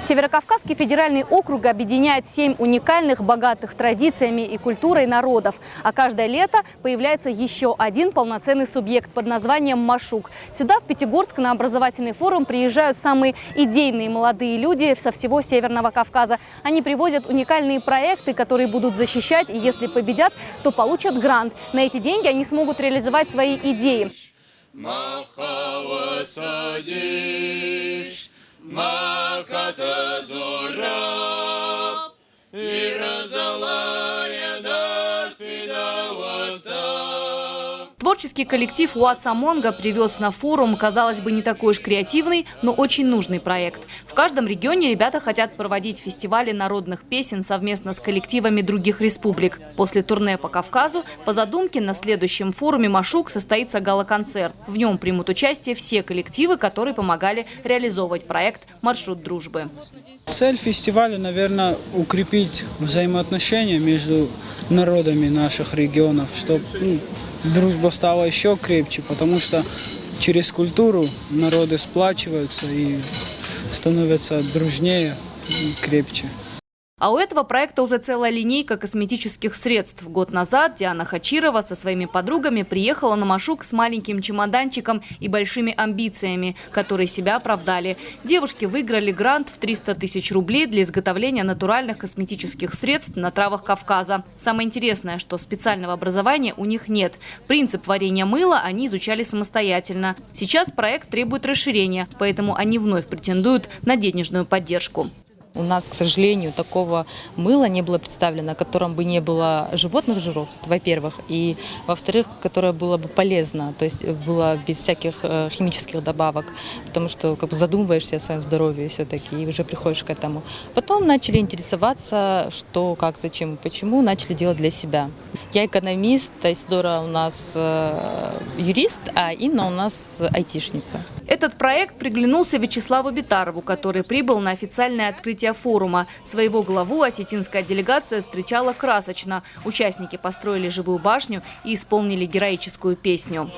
Северокавказский федеральный округ объединяет 7 уникальных, богатых традициями и культурой народов. А каждое лето появляется еще один полноценный субъект под названием Машук. Сюда, в Пятигорск, на образовательный форум приезжают самые идейные молодые люди со всего Северного Кавказа. Они привозят уникальные проекты, которые будут защищать, и если победят, то получат грант. На эти деньги они смогут реализовать свои идеи. Творческий коллектив Уатсамонга привез на форум, казалось бы, не такой уж креативный, но очень нужный проект. В каждом регионе ребята хотят проводить фестивали народных песен совместно с коллективами других республик. После турне по Кавказу, по задумке, на следующем форуме Машук состоится гала-концерт. В нем примут участие все коллективы, которые помогали реализовывать проект «Маршрут дружбы». Цель фестиваля, наверное, укрепить взаимоотношения между народами наших регионов, чтобы дружба стала еще крепче, потому что через культуру народы сплачиваются и становятся дружнее и крепче. А у этого проекта уже целая линейка косметических средств. Год назад Диана Хачирова со своими подругами приехала на Машук с маленьким чемоданчиком и большими амбициями, которые себя оправдали. Девушки выиграли грант в 300 тысяч рублей для изготовления натуральных косметических средств на травах Кавказа. Самое интересное, что специального образования у них нет. Принцип варенья мыла они изучали самостоятельно. Сейчас проект требует расширения, поэтому они вновь претендуют на денежную поддержку. У нас, к сожалению, такого мыла не было представлено, в котором бы не было животных жиров, во-первых, и, во-вторых, которое было бы полезно, то есть было без всяких химических добавок, потому что задумываешься о своем здоровье все-таки и уже приходишь к этому. Потом начали интересоваться, что, как, зачем и почему, начали делать для себя. Я экономист, Айсидора у нас юрист, а Инна у нас айтишница. Этот проект приглянулся Вячеславу Битарову, который прибыл на официальное открытие форума. Своего главу осетинская делегация встречала красочно. Участники построили живую башню и исполнили героическую песню.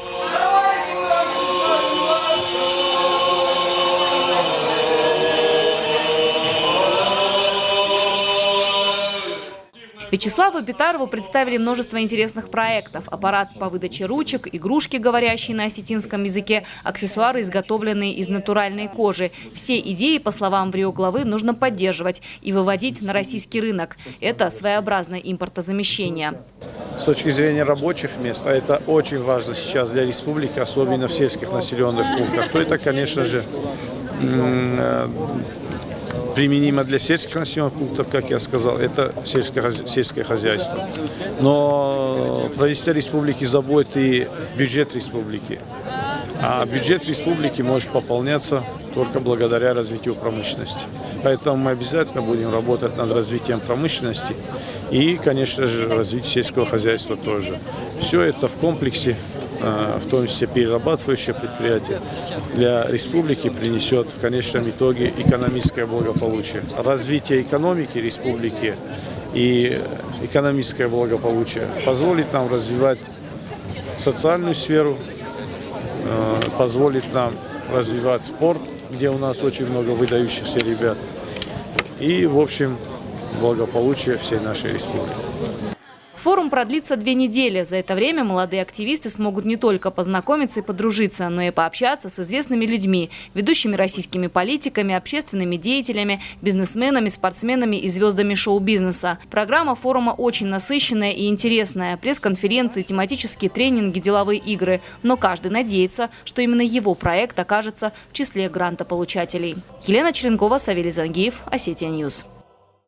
Вячеславу Битарову представили множество интересных проектов. Аппарат по выдаче ручек, игрушки, говорящие на осетинском языке, аксессуары, изготовленные из натуральной кожи. Все идеи, по словам главы, нужно поддерживать и выводить на российский рынок. Это своеобразное импортозамещение. С точки зрения рабочих мест, а это очень важно сейчас для республики, особенно в сельских населенных пунктах, то это, конечно же, применимо для сельских населенных пунктов, как я сказал, это сельское хозяйство. Но правительство республики заботит и бюджет республики. А бюджет республики может пополняться только благодаря развитию промышленности. Поэтому мы обязательно будем работать над развитием промышленности и, конечно же, развитием сельского хозяйства тоже. Все это в комплексе, в том числе перерабатывающее предприятие, для республики принесет в конечном итоге экономическое благополучие. Развитие экономики республики и экономическое благополучие позволит нам развивать социальную сферу, позволит нам развивать спорт, где у нас очень много выдающихся ребят, и, в общем, благополучие всей нашей республики. Форум продлится 2 недели. За это время молодые активисты смогут не только познакомиться и подружиться, но и пообщаться с известными людьми, ведущими российскими политиками, общественными деятелями, бизнесменами, спортсменами и звездами шоу-бизнеса. Программа форума очень насыщенная и интересная. Пресс-конференции, тематические тренинги, деловые игры. Но каждый надеется, что именно его проект окажется в числе грантополучателей. Елена Черенкова, Савелий Зангиев, Осетия Ньюс.